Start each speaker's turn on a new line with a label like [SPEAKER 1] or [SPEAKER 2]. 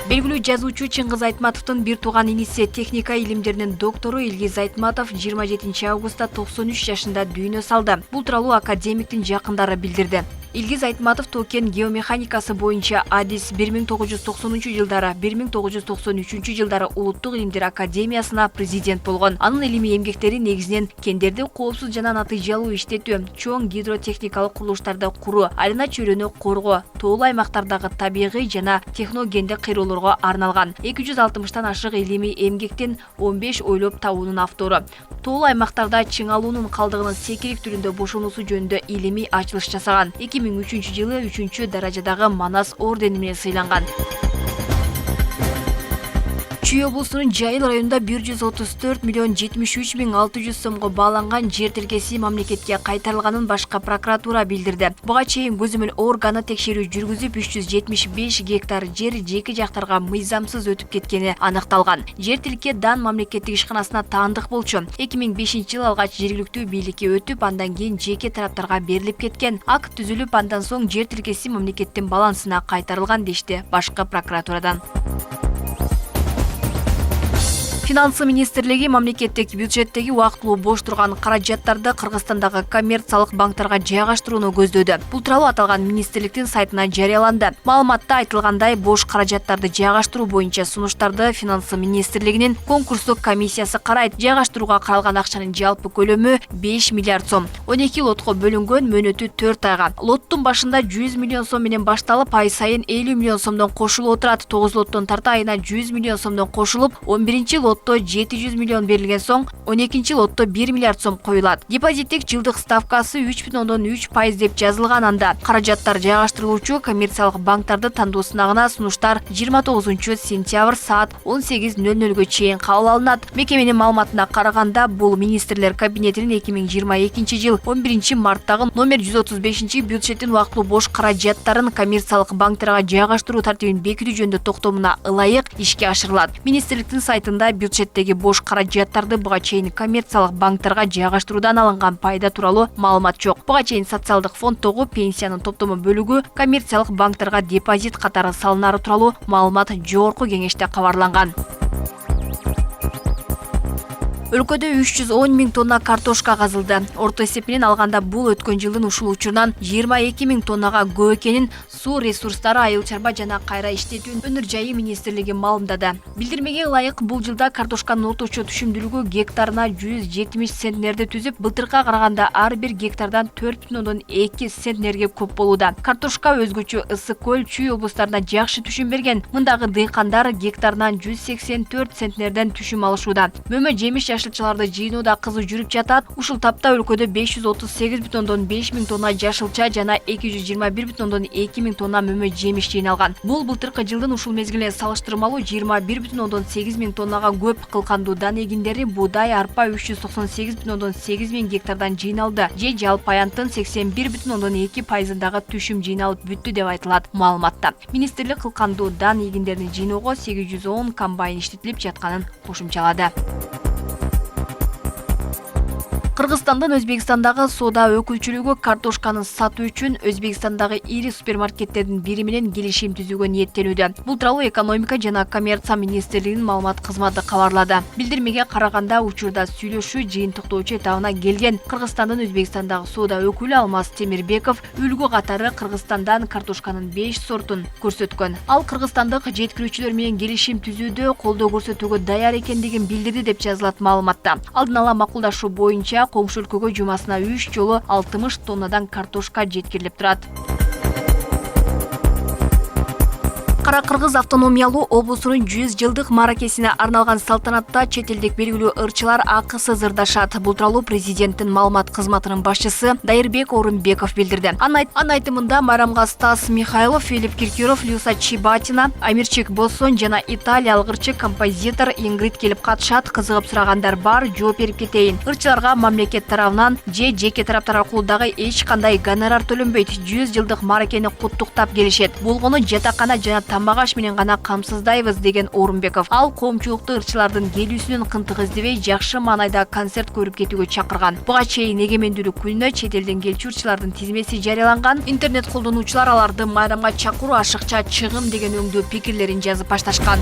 [SPEAKER 1] Белгилүү жазуучу Чыңгыз Айтматовдун бир тууган иниси техника илимдеринин доктору Илгиз Айтматов 27 августта 93 жашында дүйнө салды. Бул тууралуу академиктин жакындары билдирди. Илгиз Айтматов тоо-кен геомеханикасы боюнча адис 1990-жылдары 1993-жылдары Улуттук илимдер академиясына президент болгон. Анын илимий эмгектери негизинен кендерди коопсуз жана натыйжалуу иштетүү, чоң гидротехникалык курулуштарды куруу, айлана чөйрөнү коргоо, тоолуу аймактардагы табигый жана техногендик кыйроолорго арналган. 260тан ашык илимий эмгектин 15 ойлоп табуунун автору. Тоолуу аймактарда чыңалуунун калдыгынын секирик түрүндө бошонуусу жөнүндө илимий ачылыш жасаган. 2003-жылы 3-даражадагы Манас ордени менен сыйланган. Чүй облусунун Жайыл районунда 134,73,600 сомго бааланган жер тилкеси мамлекетке кайтарылганын башкы прокуратура билдирди. Буга чейин көзөмөл органы текшерүү жүргүзүп 375 гектар жер жеке жактарга мыйзамсыз өтүп кеткени аныкталган. Жер тилке Дан мамлекеттик ишканасына таандык болчу. 2005-жылы алгач жергиликтүү бийликке өтүп, андан кийин жеке тараптарга берилип кеткен. Акт түзүлүп, андан соң жер тилкеси мамлекеттин балансына кайтарылган дешти башкы прокуратурадан. Финансы министрлиги мамлекеттик бюджеттеги убактылуу бош турган каражаттарды Кыргызстандагы коммерциялык банктарга жайгаштырууну көздөдү. Бул тууралуу аталган министрликтин сайтына жарыяланды. Маалыматта айтылгандай, бош каражаттарды жайгаштыруу боюнча сунуштарды Финансы министрлигинин конкурстук комиссиясы карайт. Жайгаштырууга каралган акчанын жалпы көлөмү 5 миллиард сом. 12 лотко бөлүнгөн, мөөнөтү 4 айга. Лоттун башында 100 миллион сом менен башталып, ай сайын 50 миллион сомдон кошулуп отурат. 9 лоттон тарта айына 100 миллион сомдон кошулуп, 11-лотто 700 миллион берилген соң, 12-лотто 1 миллиард сом коюлат. Депозиттик жылдык ставкасы 3,3% деп жазылган. Анда каражаттар жайгаштырылуучу коммерциялык банктарды тандоо сынагына сунуштар 29 сентябрь саат 18:00 чейин кабыл алынат. Мекеменин маалыматына караганда, бул министрлер кабинетинин 2022-жыл 11-марттагы номер 135 бюджеттин убактылуу бош каражаттарын коммерциялык банктарга жайгаштыруу тартибин бекитүү жөнүндө токтомуна ылайык ишке ашырылат. Министрликтин сайтында бюджеттеги бош каражаттарды буга чейин коммерциялык банктарга жайгаштыруудан алынган пайда тууралуу маалымат жок. Буга чейин социалдык фонддогу пенсиянын топтому бөлүгү коммерциялык банктарга депозит катары салынары тууралуу маалымат жогорку кеңеште кабарланган. Өлкөдө 310 000 тонна картошка казылды. Орто эсеп менен алганда бул өткөн жылдын ушул учурунан 22 000 тоннага көп экенин Суу ресурстары айыл чарба жана кайра иштетүү өнөр жайы министрлиги маалымдады. Билдирмеге ылайык, бул жылда картошканын орточо түшүмдүүлүгү гектарына 170 центнерди түзүп, былтыркыга караганда ар бир гектардан 4,2 центнерге көп болууда. Картошка өзгөчө ысык көл, Чүй облустарына жакшы түшүм берген. Мындагы дыйкандар гектарынан 184 центнерден түшүм алышууда. Мөмө жемиш жашылчаларды жыйноодо кызуу жүрүп жатат. Ушул тапта өлкөдө 538,5 000 тонна жашылча жана 221,2 000 тонна мөмө жемиш жыйналган. Бул былтыркы жылдын ушул мезгилине салыштырмалуу 21,8 000 тоннага көп. Кылкандуу дан эгиндери, буудай, арпа 398,8 000 гектардан жыйналды. Же жалпы аянттын 81,2%-дагы түшүм жыйналып бүттү деп айтылат маалыматта. Министрлик кылкандуу дан эгиндерин жыйноого 810 комбайн иштетилип жатканын кошумчалады. Кыргызстандын Өзбекстандагы соода өкүлчүлүгү картошканы сатуу үчүн Өзбекстандагы ири супермаркеттердин бири менен келишим түзүүгө ниеттенүүдө. Бул тууралуу экономика жана коммерция министрлигинин маалымат кызматы кабарлады. Билдирмеге караганда, учурда сүйлөшүү жыйынтыктоочу этабына келген. Кыргызстандын Өзбекстандагы соода өкүлү Алмаз Темирбеков үлгү катары Кыргызстандан картошканын 5 сортун көрсөткөн. Ал кыргызстандык жеткирүүчүлөр менен келишим түзүүдө колдоо көрсөтүүгө даяр экендигин билдирди деп жазылат маалыматта. Алдын ала макулдашуу боюнча коңшу өлкөгө жумасына 3 жолу 60 тоннадан картошка жеткирилип турат. Кара Кыргыз автономиялуу облусунун 100 жылдык мааракесине арналган салтанатта чет элдик белгилүү ырчылар акысыз ырдашат. Бул тууралуу президенттин маалымат кызматынын башчысы Дайырбек Орунбеков билдирди. Анын айтымында майрамга Стас Михайлов, Филипп Киркоров, Люса Чибатина, Амирчик Боссон жана италиялык ырчы композитор Ингрид келип катышат. Кызыгып сурагандар бар, жооп берип кетейин. Ырчыларга мамлекет тарабынан же жеке тараптар аркылуу дагы эч кандай гонорар төлөнбөйт. 100 жылдык мааракени куттуктап келишет. Болгону жатакана жана тамак аш менен гана камсыздайбыз деген Орунбеков. Ал коомчулукту ырчылардын келүүсүнүн кынтык издебей жакшы маанайда концерт көрүп кетүүгө чакырган. Буга чейин эгемендүүлүк күнүнө чет элден келчү ырчылардын тизмеси жарыяланган. Интернет колдонуучулар аларды майрамга чакыруу ашыкча чыгым деген өңдүү пикирлерин жазып башташкан.